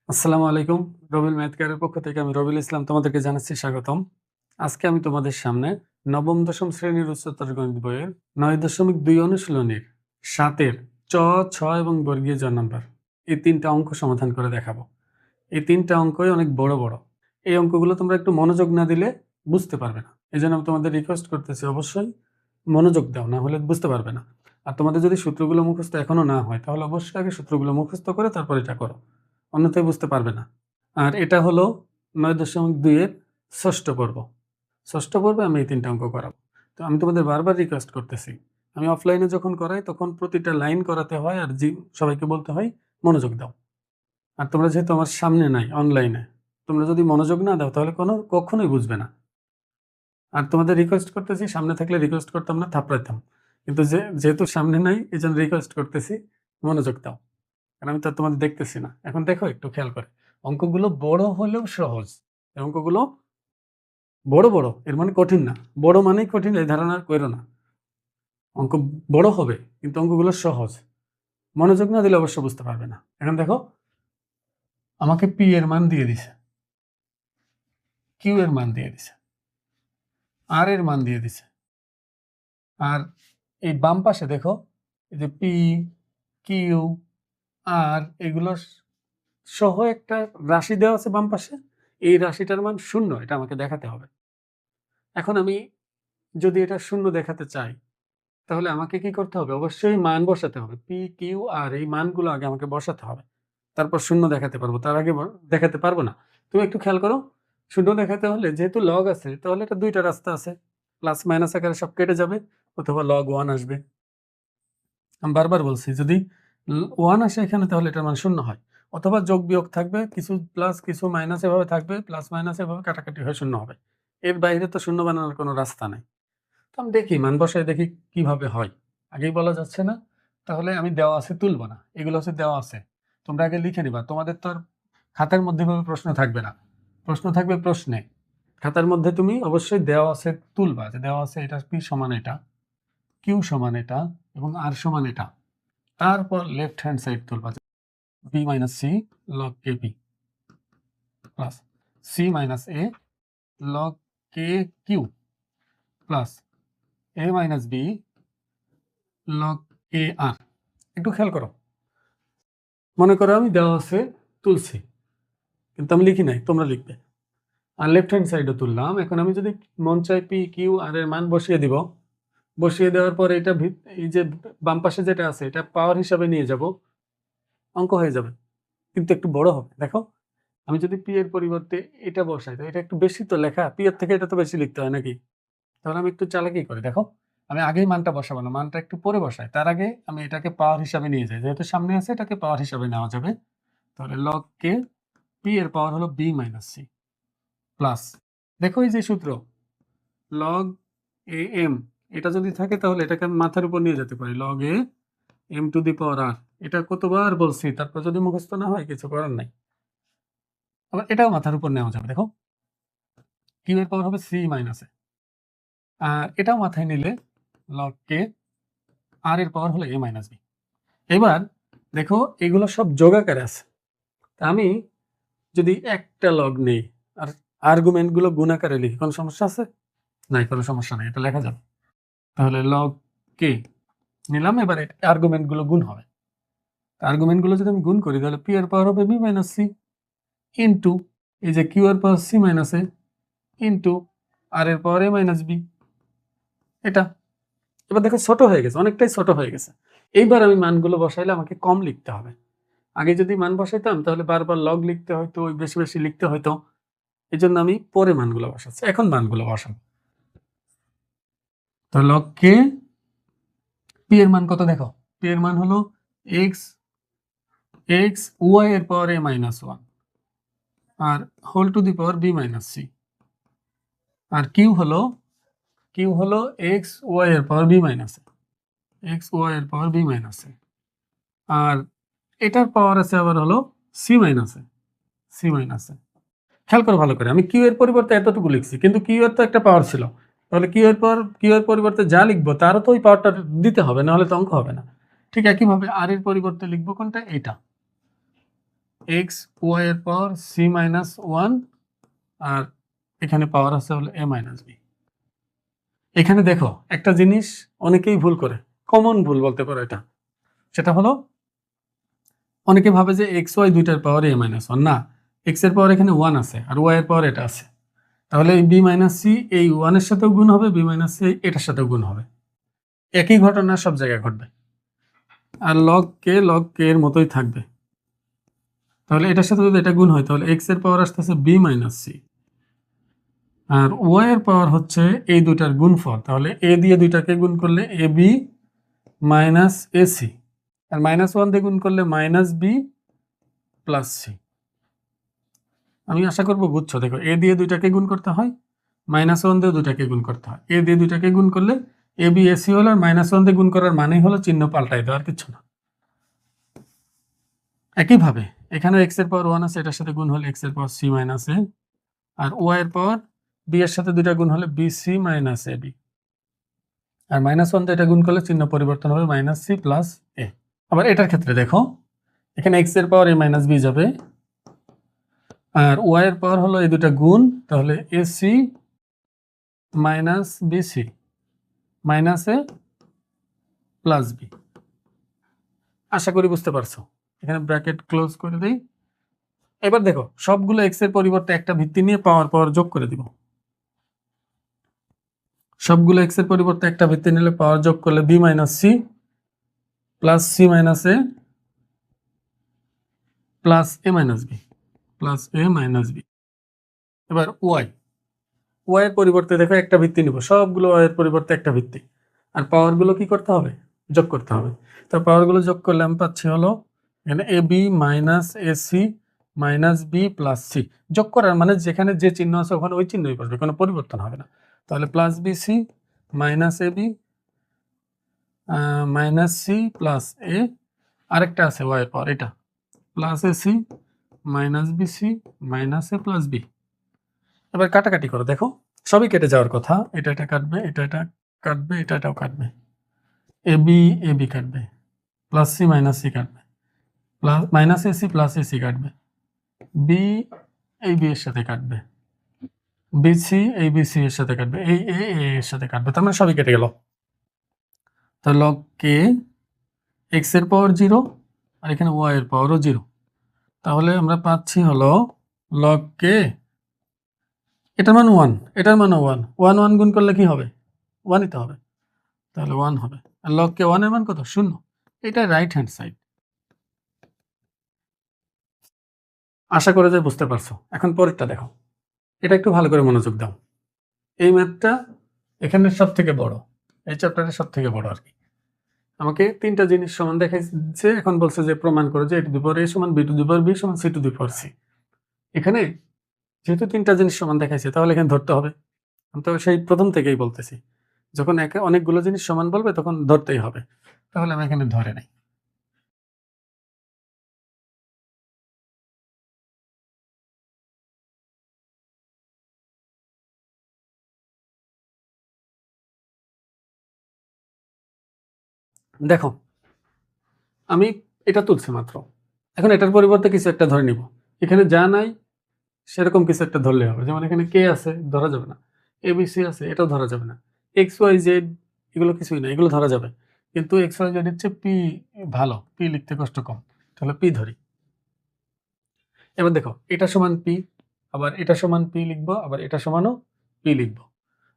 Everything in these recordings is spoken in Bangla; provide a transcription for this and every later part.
আসসালামু আলাইকুম। রবিল ম্যাথ কেয়ারের পক্ষ থেকে আমি রবিল ইসলাম তোমাদেরকে জানাচ্ছি স্বাগতম। আজকে আমি তোমাদের সামনে নবম দশম শ্রেণীর উচ্চতর গণিত বইয়ের ৯.২ অনুশীলনীর ৭ এর চ, ছ এবং বর্গীয় জ নাম্বার এই ৩টা অঙ্ক সমাধান করে দেখাবো। এই ৩টা অঙ্কই অনেক বড়, বড়। এই অঙ্কগুলো তোমরা একটু মনোযোগ না দিলে বুঝতে পারবে না। এজন্য আমি তোমাদের রিকোয়েস্ট করতেছি অবশ্যই মনোযোগ দাও, না হলে বুঝতে পারবে না। আর তোমাদের যদি সূত্রগুলো মুখস্থ এখনো না হয় তাহলে অবশ্যই আগে সূত্রগুলো মুখস্থ করে তারপর এটা করো। অন্যথায় বুঝতে পারবে না। আর এটা হলো ৯.২ এর ষষ্ঠ পর্ব। ষষ্ঠ পর্বে আমি এই ৩টা অঙ্ক করাবো। তো আমি তোমাদের বারবার রিকোয়েস্ট করতেছি। আমি অফলাইনে যখন করাই তখন প্রতিটা লাইন করাতে হয় আর সবাইকে বলতে হয় মনোযোগ দাও। আর তোমরা যেহেতু আমার সামনে নাই অনলাইনে, তোমরা যদি মনোযোগ না দাও তাহলে কখনোই বুঝবে না। আর তোমাদের রিকোয়েস্ট করতেছি, সামনে থাকলে রিকোয়েস্ট করতাম না, থাপড়াইতাম। কিন্তু যেহেতু সামনে নাই এজন্য রিকোয়েস্ট করতেছি মনোযোগ দাও। কারণ আমি তো আর তোমাদের দেখতেছি না। এখন দেখো একটু খেয়াল করে। অঙ্কগুলো বড় হলেও সহজ। এই অঙ্কগুলো বড়, বড়। এর মানে কঠিন না। বড় মানেই কঠিন এই ধারণা কইরো না। অঙ্ক বড় হবে কিন্তু অঙ্কগুলো সহজ। মনোযোগ না দিলে অবশ্য বুঝতে পারবে না। এখন দেখো আমাকে পি এর মান দিয়ে দিছে, কিউ এর মান দিয়ে দিছে, আর এর মান দিয়ে দিছে। আর এই বাম পাশে দেখো এই যে পি, কিউ, আর এগুলো সহ একটা রাশি দেওয়া আছে বাম পাশে। এই রাশিটার মান 0 এটা আমাকে দেখাতে হবে। এখন আমি যদি এটা 0 দেখাতে চাই তাহলে আমাকে কি করতে হবে? অবশ্যই মান বসাতে হবে। পি, কিউ, আর এই মানগুলো আগে আমাকে বসাতে হবে। তারপর 0 দেখাতে পারবো। তার আগে দেখাতে পারবো না। তুমি একটু খেয়াল করো। 0 দেখাতে হলে যেহেতু লগ আছে তাহলে এটা ২ টা রাস্তা আছে। প্লাস মাইনাস আকারে সব কেটে যাবে অথবা log 1 আসবে। আমি বারবার বলছি যদি 1 আসে এখানে তাহলে এটার মান 0 হয়। অথবা যোগ বিয়োগ থাকবে, কিছু প্লাস কিছু মাইনাস এভাবে থাকবে, প্লাস মাইনাস এভাবে কাটাকাটি হয়ে 0 হবে। এর বাইরে তো 0 বানানোর কোনো রাস্তা নাই। তো আমি দেখি মান বসায় দেখি কিভাবে হয়। আগেই বলা যাচ্ছে না। তাহলে আমি দেওয়া আছে তুলব না। এগুলো হচ্ছে দেওয়া আছে। তোমরা আগে লিখে নিবা। তোমাদের তো আর খাতার মধ্যে এভাবে প্রশ্ন থাকবে না। প্রশ্ন থাকবে প্রশ্নে। খাতার মধ্যে তুমি অবশ্যই দেওয়া আছে তুলবা, যে দেওয়া আছে এটা পি সমান এটা, কিউ সমান এটা এবং আর সমান এটা। তারপর লেফট হ্যান্ড সাইড তুলবা, B minus C log K P plus C minus A log K Q plus A minus B log A R. একটু খেয়াল করো। মনে করো আমি দেওয়া আছে তুলছি, কিন্তু আমি লিখি নাই, তোমরা লিখবে। আর লেফট হ্যান্ড সাইডে তুললাম। এখন আমি যদি মন চাই পি কিউ আর এর মান বসিয়ে দিব। বসিয়ে দেওয়ার পর এটা এই যে বাম পাশে যেটা আছে এটা পাওয়ার হিসাবে নিয়ে যাব, অঙ্ক হয়ে যাবে। কিন্তু একটু বড় হবে। দেখো আমি যদি পি এর পরিবর্তে এটা বসাই তো এটা একটু বেশি তো লেখা, পি এর থেকে এটা তো বেশি লিখতে হয় নাকি? তাহলে আমি একটু চালাকি করি। দেখো আমি আগেই মানটা বসাবো না, মানটা একটু পরে বসাই। তার আগে আমি এটাকে পাওয়ার হিসাবে নিয়ে যাই, যেহেতু সামনে আছে এটাকে পাওয়ার হিসাবে নেওয়া যাবে। তাহলে লগ কে পি এর পাওয়ার হলো বি মাইনাস সি প্লাস, দেখো এই যে সূত্র লগ এ এম, এটা যদি থাকে তাহলে এটাকে আমি মাথার উপর নিয়ে যেতে পারি, log A M to the power R. এটা কতবার বলছি, তারপর যদি মুখস্থ না হয় কিছু করার নাই। আবার এটাও মাথার উপর নেওয়া যাবে। দেখো কিউ এর পাওয়ার হবে সি মাইনাস এ, আর এটাও মাথায় নিলে লগ কে আর এর পাওয়ার হলো এ মাইনাস বি। এবার দেখো এগুলো সব যোগাকারে আছে। আমি যদি একটা লগ নেই আর আর্গুমেন্ট গুলো গুণাকারে লিখি, কোনো সমস্যা আছে? নাই, কোনো সমস্যা নাই, এটা লেখা যাবে। তাহলে লগ কে নিলাম, এবার আর্গুমেন্ট গুলো গুণ হবে। আর্গুমেন্ট গুলো যদি আমি গুণ করি তাহলে পি এর পাওয়ার হবে বি মাইনাস সি ইন্টু এই যে কিউ এর পাওয়ার সি মাইনাস এ ইন্টু আর এর পাওয়ার এ মাইনাস বি। এটা এবার দেখো ছোট হয়ে গেছে, অনেকটাই ছোট হয়ে গেছে। এইবার আমি মানগুলো বসাইলে আমাকে কম লিখতে হবে। আগে যদি মান বসাইতাম তাহলে বারবার লগ লিখতে হয়তো, বেশি বেশি লিখতে হয়তো। এই জন্য আমি পরে মানগুলো বসাচ্ছি, এখন মানগুলো বসাবো। তো লগ কে পি এর মান কত দেখো, পি এর মান হলো এক্স এক্স ওয়াই এর পাওয়ার এ মাইনাস ওয়ান আর whole to the power B minus C, আর কিউ হলো এক্স ওয়াই এর power B minus A, X Y এর পাওয়ার বি মাইনাস এ, আর এটার পাওয়ার আছে আবার হলো C minus A, C minus এ। খেয়াল করো ভালো করে, আমি কিউ এর পরিবর্তে এতটুকু লিখছি, কিন্তু কিউ এর তো একটা পাওয়ার ছিল। তাহলে কিউ এর পরিবর্তে যা লিখবো তারও তো ওই পাওয়ারটা দিতে হবে, নাহলে তো অঙ্ক হবে না। ঠিক একইভাবে আর এর পরিবর্তে লিখবো কোনটা, এটা। এক্স ওয়াই এর পাওয়ার সি মাইনাস ওয়ান, আর এখানে পাওয়ার আছে হলো এ মাইনাস বি। এখানে দেখো একটা জিনিস অনেকেই ভুল করে, কমন ভুল বলতে পারো এটা, সেটা হলো অনেকে ভাবে যে এক্স ওয়াই দুইটার পাওয়ার এ মাইনাস ওয়ান। না, এক্স এর পাওয়ার এখানে ওয়ান আছে আর ওয়াই এর পাওয়ার এটা আছে, তাহলে এই বি মাইনাস সি এই ওয়ানের সাথেও গুণ হবে, বি মাইনাস সি এটার সাথেও গুণ হবে, একই ঘটনা সব জায়গায় ঘটবে, আর লগ কে এর মতোই থাকবে। তাহলে এটার সাথে যদি এটা গুণ হয় তাহলে এক্স এর পাওয়ার আসতেছে বি মাইনাস সি, আর ওয়াই এর পাওয়ার হচ্ছে এই দুইটার গুণফল, তাহলে এ দিয়ে দুইটাকে গুণ করলে A B minus A C, আর মাইনাস ওয়ান দিয়ে গুণ করলে মাইনাস বি প্লাস সি। আমি আশা করবো বুঝছো। দেখো এ দিয়ে দুইটাকে গুণ করতে হয়, মাইনাস ওয়ান দিয়ে দুইটাকে গুণ করতে হয়, এ দিয়ে দুইটাকে গুণ করলে এ বি এসি হলো, আর মাইনাস ওয়ান দিয়ে গুণ করার মানেই হলো চিহ্ন পাল্টাই দেওয়া, আর কিছু না। একইভাবে এখানেও এক্স এর পাওয়ার ওয়ান আছে, এটার সাথে গুণ হলে এক্স এর পাওয়ার সি মাইনাস এ, আর ওয়াই এর পাওয়ার বি এর সাথে দুইটা গুণ হলে B C minus A B, R minus one দিয়ে এটা গুণ করলে চিহ্ন পরিবর্তন হবে মাইনাস সি প্লাস এ। আবার এটার ক্ষেত্রে দেখো এখানে এক্স এর পাওয়ার এ মাইনাস বি যাবে, আর ওয়াই এর পাওয়ার হলো এই দুটা গুণ, তাহলে A C minus B C minus A plus B. আশা করি বুঝতে পারছো। এখানে ব্র্যাকেট ক্লোজ করে দিই। এবার দেখো সবগুলো এক্স এর পরিবর্তে একটা ভিত্তি নিয়ে পাওয়ার যোগ করে দিব। সবগুলো এক্স এর পরিবর্তে একটা ভিত্তি নিলে পাওয়ার যোগ করলে B minus C plus C minus A plus A minus B plus A minus B. এবার ওয়াই এর পরিবর্তে দেখো একটা ভিত্তি নিব, সবগুলো ওয়াই এর পরিবর্তে একটা ভিত্তি, আর পাওয়ারগুলো কি করতে হবে? যোগ করতে হবে। তো পাওয়ারগুলো যোগ করলে আমি পাচ্ছি হলো এখানে A B minus A C minus B plus C. যোগ করার মানে যেখানে যে চিহ্ন আছে ওখানে ওই চিহ্নই বসবে, কোনো পরিবর্তন হবে না। তাহলে plus B C minus A B minus C plus A, আরেকটা আছে ওয়াই এর পাওয়ার এটা plus A C minus B C minus A plus B. এবার কাটাকাটি করো, দেখো সবই কেটে যাওয়ার কথা, এটা কাটবে, এটা কাটবে, এটাও কাটবে, এ বি কাটবে, প্লাস সি মাইনাস সি কাটবে, plus minus A C plus A C কাটবে, বি এই বি এর সাথে কাটবে, বিসি এই বিসি এর সাথে কাটবে, এই এ এর সাথে কাটবে, তার মানে সবই কেটে গেল। তো লগ কে এক্স এর পাওয়ার 0 আর এখানে ওয়াই এর পাওয়ারও 0, তাহলে আমরা পাচ্ছি হলো লগ কে, এটার মান 1, এটার মান 1, 1 গুণ করলে কি হবে? 1ই তো হবে, তাহলে 1 হবে। আর লগ কে 1 এর মান কত? 0। এটা রাইট হ্যান্ড সাইড। আশা করে যে বুঝতে পারছো। এখন পরেরটা দেখো, এটা একটু ভালো করে মনোযোগ দাও। এই ম্যাথটা এখানের সব থেকে বড়, এই চ্যাপ্টারের সব থেকে বড় আর কি। আমাকে তিনটা জিনিস সমান দেখাইছে, এখন বলছে যে প্রমাণ করো যে এ টু দি পাওয়ার এ সমান B to the power B সমান C to the power C. এখানে যেহেতু তিনটা জিনিস সমান দেখাইছে তাহলে এখানে ধরতে হবে। আমি তো সেই প্রথম থেকেই বলতেছি যখন একে অনেকগুলো জিনিস সমান বলবে তখন ধরতেই হবে, তাহলে আমি এখানে ধরে নাই। দেখো আমি এটা তুলছি মাত্র, এখন এটার পরিবর্তে কিছু একটা ধরে নিব। এখানে যা নাই সেরকম কিছু একটা ধরলে হবে, যেমন এখানে কে আছে ধরা যাবে না, এবিসি আছে এটাও ধরা যাবে না, এক্স ওয়াই জেড এগুলো কিছুই না, এগুলো ধরা যাবে। কিন্তু এক্স ওয়াই জেড হচ্ছে পি ভালো, পি লিখতে কষ্ট কম, তাহলে পি ধরি। এবার দেখো এটা সমান পি, আবার এটা সমান পি লিখবো, আবার এটা সমানও পি লিখবো।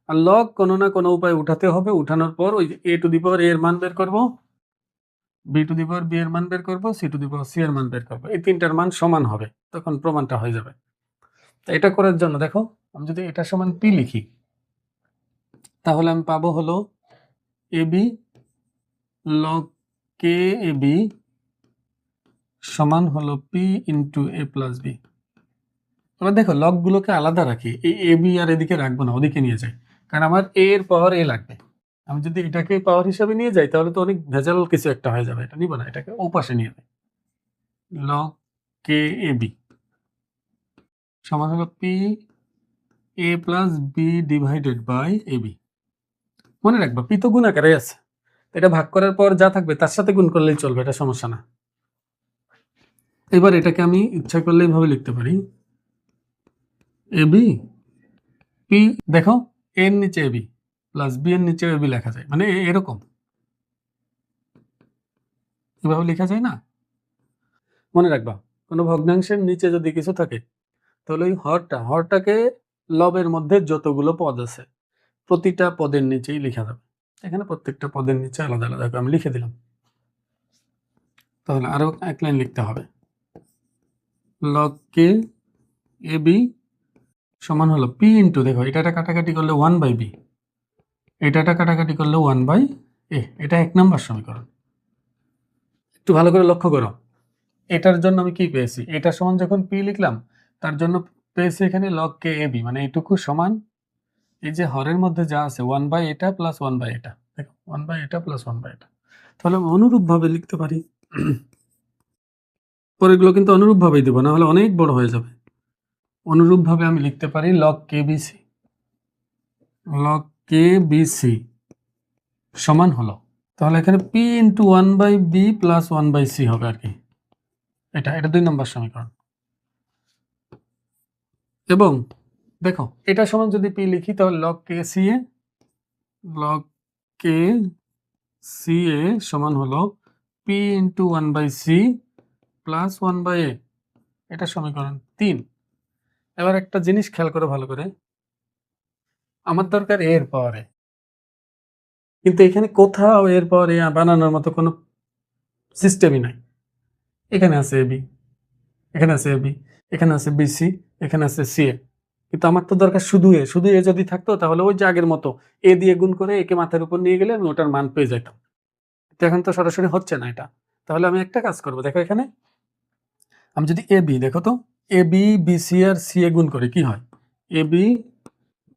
আর লগ কোনো না কোনো উপায় উঠাতে হবে, উঠানোর পর ওই এ টু দি পাওয়ার এর মান বের করবো, B to the power B এর মান বের করবো, C to the power C এর মান বের করবো, এই তিনটার মান সমান হবে, তখন প্রমাণটা হয়ে যাবে। তো এটা করার জন্য দেখো আমি যদি এটা সমান পি লিখি তাহলে আমি পাবো হলো A B log K A B সমান হলো পি ইন্টু এ প্লাস বি। এবার দেখো লগগুলোকে আলাদা রাখি, এই এ বি আর এদিকে রাখবো না, ওদিকে নিয়ে যাই, কারণ আমার এ এর পাওয়ার এ লাগবে। আমি যদি এটাকে পাওয়ার হিসাবে নিয়ে যাই তাহলে তো অনেক ভেজাল কিছু একটা হয়ে যাবে, এটা নিব না, এটাকে ও পাশে নিয়ে যাই। লগ কে এ বি সমান হলো P A plus B divided by A B. মনে রাখবা পি তো গুণ আকারে আছে, এটা ভাগ করার পর যা থাকবে তার সাথে গুণ করলেই চলবে, এটা সমস্যা না। এবার এটাকে আমি ইচ্ছা করলে এইভাবে লিখতে পারি, এবি পি, দেখো এর নিচে এবি প্লাস বি এর নিচে এবি লেখা যায়, মানে এরকম এভাবে লেখা যায় না। মনে রাখবা, কোনো ভগ্নাংশের নিচে যদি কিছু থাকে তাহলে ওই হরটাকে লবের মধ্যে যতগুলো পদ আছে প্রতিটা পদের নিচেই লেখা যাবে। এখানে প্রত্যেকটা পদের নিচে আলাদা আলাদা করে আমি লিখে দিলাম। তাহলে আরো এক লাইন লিখতে হবে, লগ কে এ বি সমান হলো পি ইন্টু, দেখো এটা কাটাকাটি করলে 1/b, এটা কাটাকাটি করলে 1/a। এটা 1 নম্বর সমীকরণ। একটু ভালো করে লক্ষ্য করো, এটার জন্য আমি কি পেয়েছি, এটা সমান যখন পি লিখলাম তার জন্য পেয়েছি এখানে লগ কে এ বি, মানে এইটুকু সমান এই যে হরের মধ্যে যা আছে 1/, এটা প্লাস 1/, এটা দেখো 1/, এটা প্লাস 1/, এটা। তাহলে অনুরূপ ভাবে লিখতে পারি, পরেরগুলো কিন্তু অনুরূপ ভাবেই দেবো, না হলে অনেক বড় হয়ে যাবে। অনুরূপ ভাবে আমি লিখতে পারি লগ কে বিসি, লগ কে বিসি সমান হলো, তাহলে এখানে P into 1/b plus 1/c হবে আর কি, এটা 2 নম্বর সমীকরণ। এবং দেখো এটা সমান যদি পি লিখি তাহলে log K C A, log K C A সমান হলো P into 1/c plus 1/a, এটা সমীকরণ 3। এবার একটা জিনিস খেয়াল করো ভালো করে, আমার দরকার এর পাওয়ারে, কিন্তু এখানে কোথাও এর পাওয়ারে বানানোর মতো কোনো সিস্টেমই নাই। এখানে আছে এবি, এখানে আছে এবি, এখানে আছে বিসি, এখানে আছে সিএ, কিন্তু আমার তো দরকার শুধু এ। শুধু এ যদি থাকতো তাহলে ওই যে আগের মতো এ দিয়ে গুণ করে একে মাথার উপর নিয়ে গেলে আমি ওটার মান পেয়ে যেতাম। তো এখন তো সরাসরি হচ্ছে না এটা। তাহলে আমি একটা কাজ করবো, দেখো এখানে আমি যদি এ বি, দেখো তো A B BC R C এ গুণ করি কি হয়, A B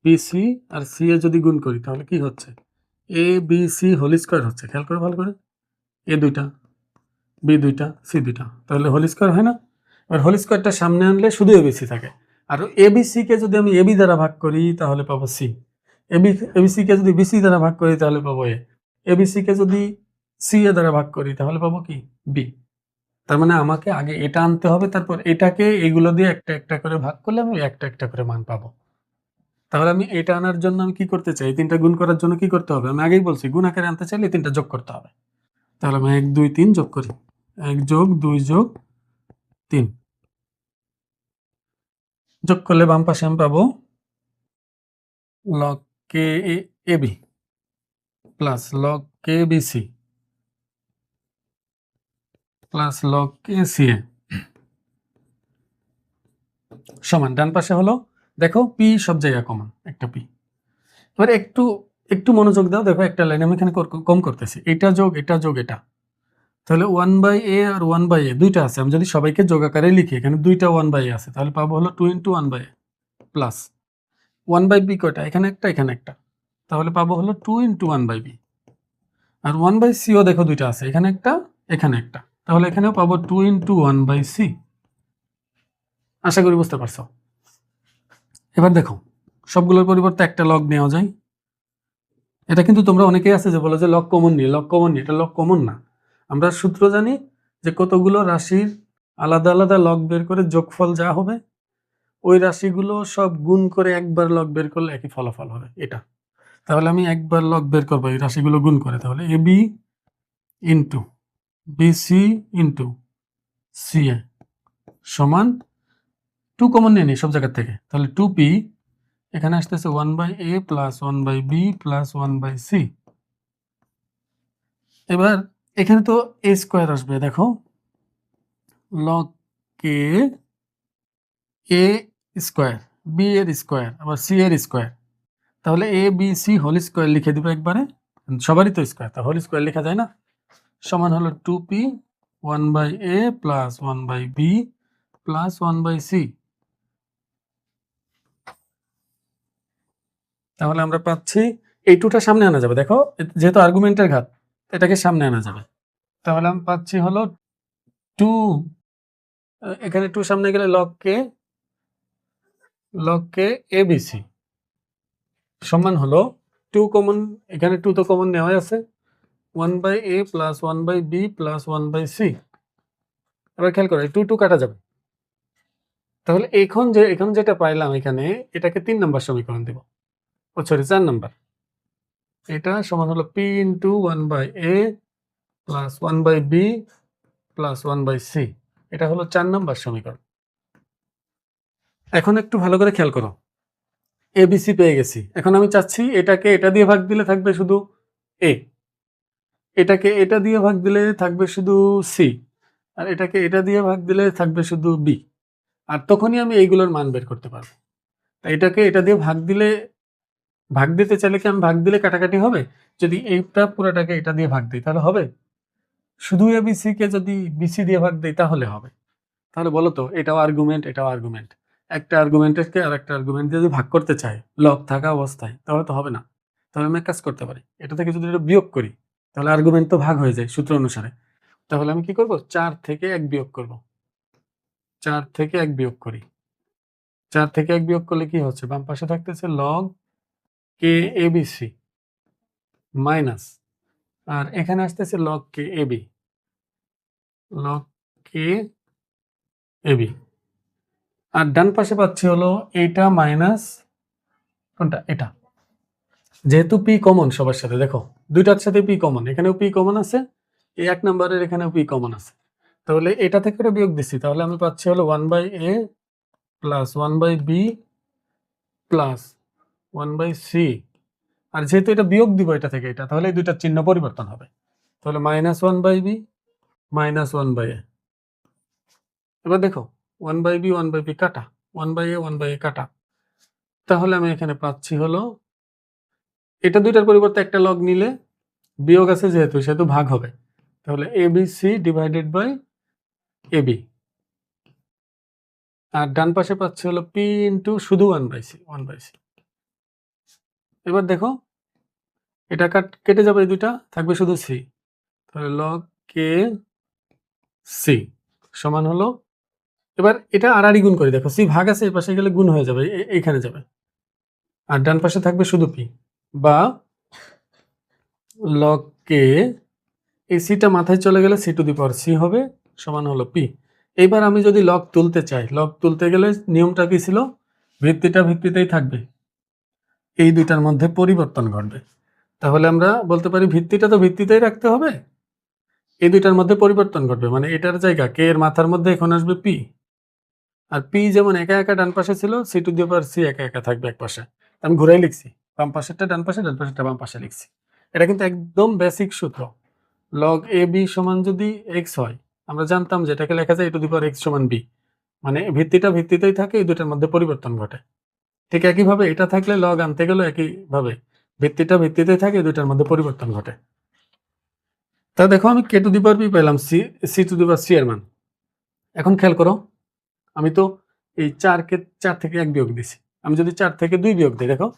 BC R C এ যদি গুণ করি তাহলে কি হচ্ছে, A B C whole square হচ্ছে। খেয়াল করে ভালো করে, এ দুইটা, বি দুইটা, সি দুইটা, তাহলে হোল স্কয়ার হয় না। এবার হোল স্কয়ারটা সামনে আনলে শুধু এবিসি থাকে, আর এবিসি কে যদি আমি এবি দ্বারা ভাগ করি তাহলে পাবো সি, এবিসি কে যদি বিসি দ্বারা ভাগ করি তাহলে পাবো এ, এবিসি কে যদি সি এ দ্বারা ভাগ করি তাহলে পাবো কি, বি। তার মানে আমাকে আগে এটা আনতে হবে, তারপর এটাকে এগুলো দিয়ে একটা একটা করে ভাগ করলে আমি একটা একটা করে মান পাবো। তাহলে আমি এটা আনার জন্য আমি কি করতে চাই, 3টা গুণ করার জন্য কি করতে হবে, আমি আগেই বলছি গুণ আকারে আনতে চাইলে 3টা যোগ করতে হবে। তাহলে আমি 1 2 3 যোগ করি, 1 যোগ 2 যোগ 3 যোগ করলে বাম পাশে আমি পাবো log K A B plus log K B C plus log K C A সমান, ডান পাশে হলো দেখো পি সব জায়গায় কমন, একটা পি। এবার একটু একটু মনোযোগ দাও, দেখো একটা লাইন আমি এখানে কম করতেছি, এটা যোগ এটা যোগ এটা, তাহলে 1/a আর 1/a দুইটা আছে, আমি যদি সবাইকে যোগ আকারে লিখি এখানে দুইটা 1/a আছে, তাহলে পাবো হলো 2 × 1/a প্লাস 1/b কয়টা, এখানে একটা এখানে একটা, তাহলে পাবো হলো 2 × 1/b, আর 1/c ও দেখো দুইটা আছে, এখানে একটা এখানে একটা, তাহলে এখানেও পাবো 2 × 1/c। আশা করি বুঝতে পারছো। এবার দেখো সবগুলোর পরিবর্তে একটা লগ নেওয়া যায়, এটা কিন্তু তোমরা অনেকেই আছে যে বলো যে লগ কমন নিয়ে, লগ কমন নিয়ে, এটা লগ কমন না। আমরা সূত্র জানি যে কতগুলো রাশির আলাদা আলাদা লগ বের করে যোগফল যা হবে ওই রাশিগুলো সব গুণ করে একবার লগ বের করলে একই ফলাফল হবে এটা। তাহলে আমি একবার লগ বের করবো এই রাশিগুলো গুণ করে, তাহলে A B into B C into C A সমান 2 কমন নিয়ে নিই সব জায়গার থেকে, তাহলে 2p, এখানে আসতেছে 1/a plus 1/b plus 1/c। এবার এখানে তো a স্কোয়ার আসবে, দেখো লগ কে এ স্কোয়ার, বি এর স্কোয়ার, আবার সি এর স্কোয়ার, তাহলে A B C whole square লিখে দিব একবারে, সবারই তো স্কোয়ার, তা হোল স্কোয়ার লেখা যায় না, সমান হলো 2p 1/a plus 1/b plus 1/c। তাহলে আমরা পাচ্ছি এই টুটা সামনে আনা যাবে, দেখো যেহেতু আর্গুমেন্টের ঘাত এটাকে সামনে আনা যাবে, তাহলে আমি পাচ্ছি হলো 2, এখানে 2 সামনে গেলে লগ কে এবিসি সমান হলো 2 কমন, এখানে 2 তো কমন নেওয়া আছে, 1/a plus 1/b plus 1/c। এবার খেয়াল করো, 2 কাটা যাবে। তাহলে এখন যেটা পাইলাম এখানে, এটাকে 3 নাম্বার সমীকরণ দেব। ও সরি, 4 নাম্বার। এটা সমান হলো p into 1/a plus 1/b plus 1/c। এটা হলো 4 নাম্বার সমীকরণ। এখন একটু ভালো করে খেয়াল করো, abc পেয়ে গেছি। এখন আমি চাচ্ছি এটাকে এটা দিয়ে ভাগ দিলে থাকবে শুধু a, এটাকে এটা দিয়ে ভাগ দিলে থাকবে শুধু c, আর এটাকে এটা দিয়ে ভাগ দিলে থাকবে শুধু b। আর তখনই আমি এইগুলোর মান বের করতে পারবো। তাই এটাকে এটা দিয়ে ভাগ দিতে চাইলে কি আমি ভাগ দিলে কাটাকাটি হবে? যদি এইটা পুরোটাকে এটা দিয়ে ভাগ দিই তাহলে হবে? শুধু এবিসি কে যদি বিসি দিয়ে ভাগ দিই তাহলে হবে? তাহলে বলো তো, এটাও আর্গুমেন্ট, এটাও আর্গুমেন্ট। একটা আর্গুমেন্টকে আর একটা আর্গুমেন্ট দিয়ে যদি ভাগ করতে চাই লব থাকা অবস্থায়, তাহলে তো হবে না। তাহলে আমি এক কাজ করতে পারি, এটা থেকে যদি এটা বিয়োগ করি তাহলে আর্গুমেন্ট তো ভাগ হয়ে যায় সূত্র অনুসারে। তাহলে আমি কি করব? 4 থেকে 1 বিয়োগ করব। 4 থেকে 1 বিয়োগ করি। 4 থেকে 1 বিয়োগ করলে কি হচ্ছে? বাম পাশে থাকতেছে লগ কে এবিসি মাইনাস, আর এখানে আসতেছে লগ কে এবি, লগ কে এবি। আর ডান পাশে পাচ্ছি হলো এটা মাইনাস কোনটা? এটা। যেহেতু পি কমন সবার সাথে, দেখো দুইটার সাথে পি কমন, এখানেও পি কমন আছে, এই 1 নাম্বারের এখানেও পি কমন আছে। তাহলে এটা থেকে এটা বিয়োগ দিচ্ছি, তাহলে আমি পাচ্ছি হলো 1/a plus 1/b plus 1/c। আর যেহেতু এটা বিয়োগ দিব এটা থেকে এটা, তাহলে এই দুইটার চিহ্ন পরিবর্তন হবে। তাহলে -1/b -1/a। এবার দেখো 1/b 1/b কাটা, 1/a 1/a কাটা। তাহলে আমি এখানে পাচ্ছি হলো এটা দুইটার পরিবর্তে একটা লগ নিলে বিয়োগ আছে যেহেতু সেহেতু ভাগ হবে। তাহলে abc ডিভাইডেড বাই ab। আর ডান পাশে পাচ্ছি হলো p ইন্টু শুধু 1/c 1/c। এবার দেখো এটা কেটে যাবে, এই দুইটা থাকবে শুধু c। তাহলে লগ কে সি সমান হলো, এবার এটা আড়াআড়ি গুণ করি, দেখো c ভাগ আছে এই পাশে গেলে গুণ হয়ে যাবে, এইখানে যাবে। আর ডান পাশে থাকবে শুধু p, বা লগ কে এই সিটা মাথায় চলে গেলে C to the power C হবে, সমান হলো পি। এইবার আমি যদি লগ তুলতে চাই, লগ তুলতে গেলে নিয়মটা কি ছিল? ভিত্তিটা ভিত্তিতেই থাকবে, এই দুইটার মধ্যে পরিবর্তন ঘটবে। তাহলে আমরা বলতে পারি ভিত্তিটা তো ভিত্তিতেই রাখতে হবে, এই দুইটার মধ্যে পরিবর্তন ঘটবে, মানে এটার জায়গা কে এর মাথার মধ্যে এখন আসবে পি। আর পি যেমন একা একা ডান পাশে ছিল, C to the power C একা একা থাকবে এক পাশে। আমি ঘুরাই লিখছি, বাম পাশেরটা ডান পাশে, ডান পাশেরটা বাম পাশে লিখছি। এটা কিন্তু একদম বেসিক সূত্র। লগ এ বি সমান যদি এক্স হয়, আমরা জানতাম যে এটাকে লেখা যায় e two the power x সমান বি, মানে ভিত্তিটা ভিত্তিতেই থাকে, এই দুটার মধ্যে পরিবর্তন ঘটে। ঠিক একইভাবে এটা থাকলে লগ আনতে গেলে একইভাবে ভিত্তিটা ভিত্তিতেই থাকে, এই দুটার মধ্যে পরিবর্তন ঘটে। তা দেখো আমি K to the power B পেলাম, C to the power C এর মান। এখন খেয়াল করো, আমি তো এই 4 থেকে 1 বিয়োগ দিছি, আমি যদি 4 থেকে 2 বিয়োগ দিই, দেখো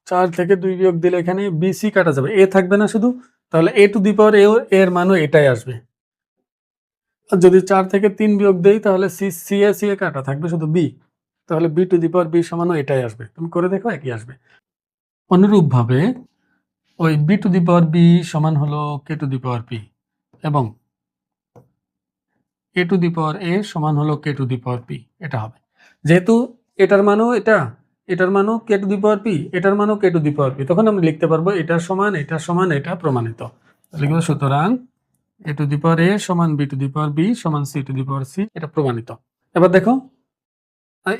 4 থেকে 2 বিয়োগ দিলে এখানে বি সি কাটা যাবে, এ থাকবে না শুধু, তাহলে এ টু দি পাওয়ার এর মানও এটাই আসবে। আর যদি 4 থেকে 3 বিয়োগ দেই তাহলে সি এ কাটা থাকবে শুধু বি, তাহলে B to the power B সমানও এটাই আসবে। তুমি করে দেখো, একই আসবে। অনুরূপভাবে ওই B to the power B সমান হলো কে টু দি পাওয়ার পি, এবং কে টু দি পাওয়ার এ সমান হলো কে টু দি পাওয়ার পি, এটা হবে। যেহেতু এটার মানও এটা, এটার মানও কে টু দি পাওয়ার পি, এটার মানও কে টু দি পাওয়ার পি, তখন আমরা লিখতে পারবো এটা সমান এটা সমান এটা প্রমাণিত। লিখবো সুতরাং এ টু দি পাওয়ার এ সমান B to the power B সমান C to the power C, এটা প্রমাণিত। এবার দেখো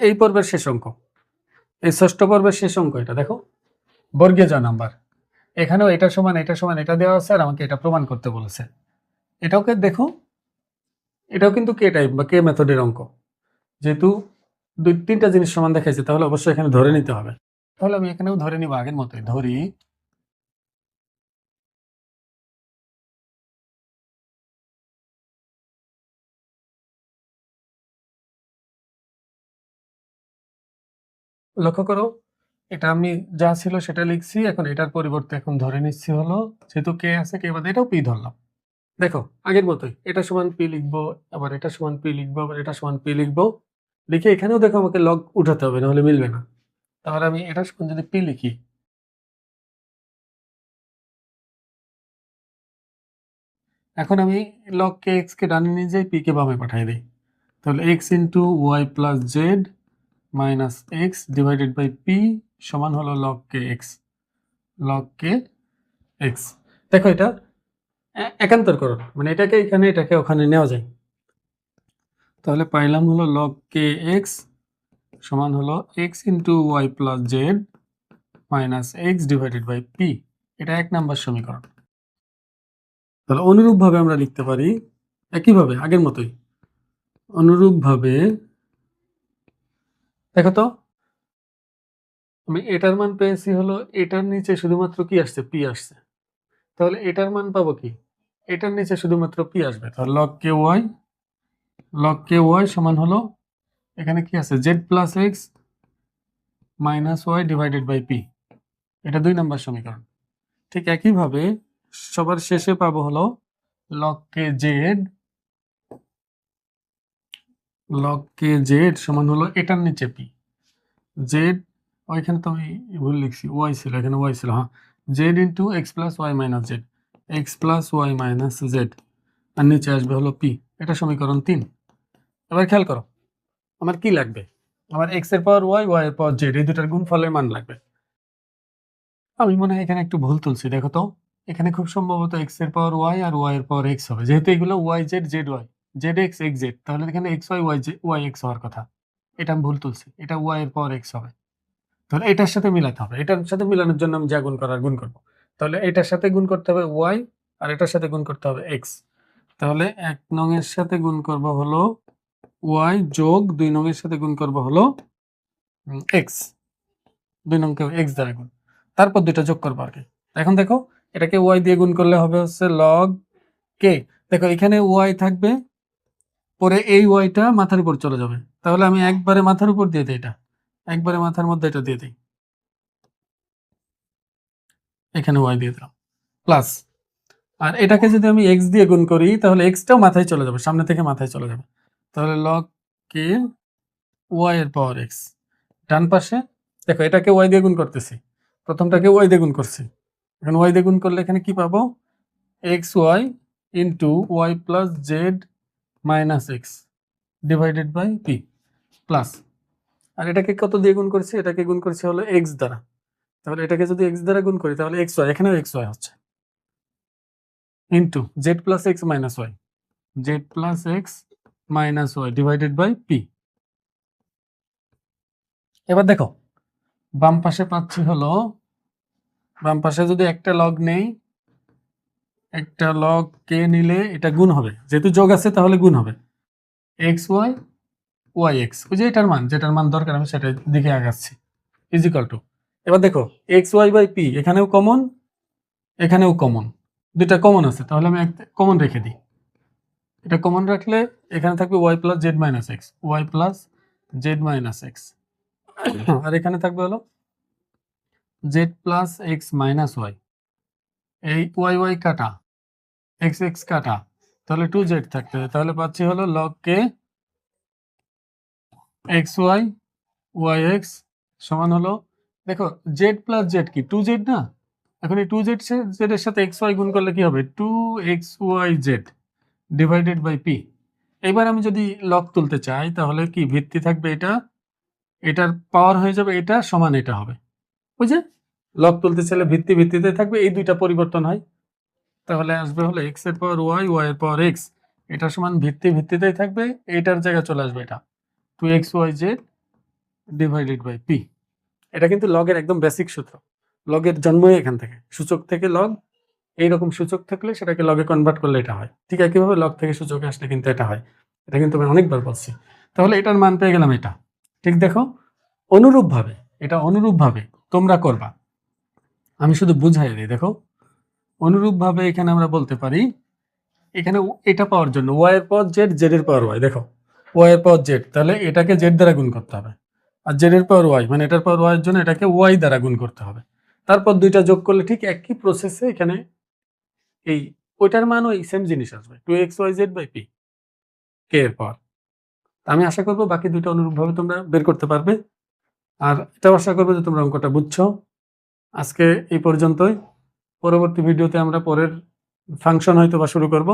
এই পর্বের শেষ অঙ্ক, এই ষষ্ঠ পর্বের শেষ অঙ্ক, এটা দেখো বর্গীয় জ নাম্বার। এখানেও এটা সমান এটা সমান এটা দেওয়া আছে, আর আমাকে এটা প্রমাণ করতে বলেছে। এটাওকে দেখো, এটাও কিন্তু কে টাইপ বা কে মেথডের অঙ্ক। যেহেতু 2-3টা জিনিস সমান দেখাইছে, তাহলে অবশ্যই এখানে ধরে নিতে হবে। তাহলে আমি এখানেও ধরে নিব, আগের মতোই ধরি লক্ষ্য করো, এটা আমি যা ছিল সেটা লিখছি, এখন এটার পরিবর্তে এখন ধরে নিচ্ছি হলো, যেহেতু কে আছে কে বাদে এটাও পি ধরলাম। দেখো আগের মতোই এটা সমান পি লিখবো, আবার এটা সমান পি লিখবো, আবার এটা সমান পি লিখবো, লিখে এখানেও দেখো আমাকে লগ উঠাতে হবে, নাহলে মিলবে না। তাহলে আমি এটা সমান যদি পি লিখি, এখন আমি লগ কে এক্স কে ডানে নিয়ে যাই, পি কে বামে পাঠিয়ে দিই। তাহলে X into Y plus Z minus X divided by P সমান হলো লগ কে এক্স। লগ কে এক্স, দেখো এটা একান্তর করো, মানে এটাকে এখানে এটাকে ওখানে নেওয়া যায়। তাহলে পাইলাম হলো লগ কে এক্স সমান হলো X into Y plus Z minus X divided by P. এটা 1 নাম্বার সমীকরণ। তাহলে অনুরূপভাবে আমরা লিখতে পারি একইভাবে আগের মতোই। অনুরূপভাবে দেখো তো, আমি এটার মান পেয়েছি হলো এটার নিচে শুধুমাত্র কি আসছে, পি আসছে। তাহলে এটার মান পাবো কি, এটার নিচে শুধুমাত্র পি আসবে। তাহলে লগ কে ওয়াই সমান হলো এখানে কি আছে, Z plus x minus Y divided by P. এটা 2 নাম্বার সমীকরণ। ঠিক একইভাবে সবার শেষে পাবো হলো লগ কে জেড সমান হলো এটার নিচে পি। জেড, ওইখানে তো আমি ভুল লিখছি, ওয়াই ছিল, এখানে ওয়াই ছিল, হ্যাঁ, Z into X plus Y minus Z, X plus Y minus Z, আর নিচে আসবে হলো পি। এটা সমীকরণ 3। এবার খেয়াল করো, আমার কি লাগবে, আমার এক্স এর পাওয়ার ওয়াই, ওয়াই এর পাওয়ার জেড, এই দুটার গুণফলের মান লাগবে। আমি মনে হয় এখানে একটু ভুল তুলছি, দেখো তো, এখানে খুব সম্ভবত এক্স এর পাওয়ার ওয়াই আর ওয়াই এর পাওয়ার এক্স হবে, যেহেতু এগুলো Y Z Z Y, Z X X Z, তাহলে এখানে এক্স ওয়াই ওয়াই এক্স হওয়ার কথা। এটা আমি ভুল তুলছি, এটা ওয়াই এর পাওয়ার এক্স হবে। তাহলে এটার সাথে মিলাতে হবে, এটার সাথে মিলানোর জন্য আমি যা গুণ করার গুণ করবো। তাহলে এটার সাথে গুণ করতে হবে ওয়াই, আর এটার সাথে গুণ করতে হবে এক্স। তাহলে 1 নং এর সাথে গুণ করবো হলো ওয়াই যোগ 2 নং এর সাথে গুণ করবো হলো এক্স, 2 নং কে এক্স দ্বারা গুণ, তারপর দুইটা যোগ করবো আর কি। এখন দেখো, এটাকে ওয়াই দিয়ে গুণ করলে হবে হচ্ছে লগ কে। দেখো এখানে ওয়াই থাকবে, পরে এই ওয়াইটা মাথার উপর চলে যাবে, তাহলে আমি একবারে মাথার উপর দিয়ে দিই, এটা একবারে মাথার মধ্যে এটা দিয়ে দিই, এখানে ওয়াই দিয়ে দিলাম প্লাস। আর এটাকে যদি আমি এক্স দিয়ে গুণ করি তাহলে এক্সটাও মাথায় চলে যাবে, সামনে থেকে মাথায় চলে যাবে। তাহলে লগ কে ওয়াই এর পাওয়ার এক্স। ডান পাশে দেখো, এটাকে ওয়াই দিয়ে গুণ করতেছি, প্রথমটাকে ওয়াই দিয়ে গুণ করছি, এখন ওয়াই দিয়ে গুণ করলে এখানে কি পাবো, X Y into Y plus Z minus X divided by P plus. আর এটাকে কত দিয়ে গুণ করছি, এটাকে গুণ করছি হলো এক্স দ্বারা, তাহলে এটাকে যদি এক্স দ্বারা গুণ করি তাহলে এক্স ওয়াই, এখানেও এক্স ওয়াই হচ্ছে, into Z plus x minus Y, Z plus x minus Y divided by P. এবার দেখো, বাম পাশে পাচ্ছি হলো, বাম পাশে যদি একটা লগ নেই, একটা লগ কে নিলে এটা গুণ হবে, যেহেতু যোগ আছে তাহলে গুণ হবে, এক্স ওয়াই ওয়াই এক্স, ওই যে এটার মান, যেটার মান দরকার আমি সেটার দিকে আগাচ্ছি, ইজিক্যাল টু। এবার দেখো এক্স ওয়াই বাই পি, এখানেও কমন, এখানেও কমন, দুইটা কমন আছে, তাহলে আমি কমন রেখে দিই। এটা কমন রাখলে এখানে থাকবে y plus Z minus x, y plus Z minus x, আর এখানে থাকবে হলো z plus x minus y, এই ওয়াই ওয়াই কাটা, এক্স এক্স কাটা, তাহলে 2z থাকতে, তাহলে পাচ্ছি হলো লগ কে এক্স ওয়াই ওয়াই এক্স সমান হলো, দেখো জেড প্লাস জেড কি 2z না, এখন এই 2z এর সাথে এক্স ওয়াই গুণ করলে কি হবে, 2xyz ডিভাইডেড বাই পি। এবার আমি যদি লগ তুলতে চাই তাহলে কি ভিত্তি থাকবে এটা, এটার পাওয়ার হয়ে যাবে এটা সমান এটা হবে, ওই যে লগ তুলতে চাইলে ভিত্তি ভিত্তিতে থাকবে, এই দুইটা পরিবর্তন হয়, তাহলে আসবে হলো এক্স এর পাওয়ার ওয়াই, ওয়াই এর পাওয়ার এক্স, এটা সমান ভিত্তি ভিত্তিতেই থাকবে, এটার জায়গায় চলে আসবে এটা 2xyz ডিভাইডেড বাই পি। এটা কিন্তু লগের একদম বেসিক সূত্র, লগের জন্মই এখান থেকে, সূচক থেকে লগ, এইরকম সূচক থাকলে সেটাকে লগে কনভার্ট করলে এটা হয়, ঠিক একইভাবে লগ থেকে সূচকে আসলে কিন্তু এটা হয়, এটা কিন্তু আমি অনেকবার বলছি। তাহলে এটার মান পেয়ে গেলাম এটা, ঠিক দেখো, অনুরূপভাবে এটা অনুরূপভাবে তোমরা করবা, আমি শুধু বুঝাই দিই। দেখো অনুরূপভাবে এখানে আমরা বলতে পারি, এখানে এটা পাওয়ার জন্য ওয়াই এর পাওয়ার জেড, জেড এর পাওয়ার ওয়াই, দেখো ওয়াই এর পাওয়ার জেড, তাহলে এটাকে জেড দ্বারা গুণ করতে হবে, আর জেড এর পাওয়ার ওয়াই মানে এটার পাওয়ার ওয়াই এর জন্য এটাকে ওয়াই দ্বারা গুণ করতে হবে, তারপর দুইটা যোগ করলে ঠিক একই প্রসেসে এখানে এই ওইটার মান ওই সেম জিনিস আসবে 2xyz বাই পি কে এর পাওয়ার। আমি আশা করবো বাকি দুইটা অনুরূপভাবে তোমরা বের করতে পারবে, আর এটাও আশা করবো যে তোমরা অঙ্কটা বুঝছো। আজকে এই পর্যন্তই, পরবর্তী ভিডিওতে আমরা পরের ফাংশন হয়তো বা শুরু করব।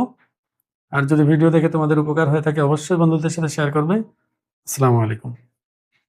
আর যদি ভিডিও দেখে তোমাদের উপকার হয়ে থাকে অবশ্যই বন্ধুদের সাথে শেয়ার করবে। আসসালামু আলাইকুম।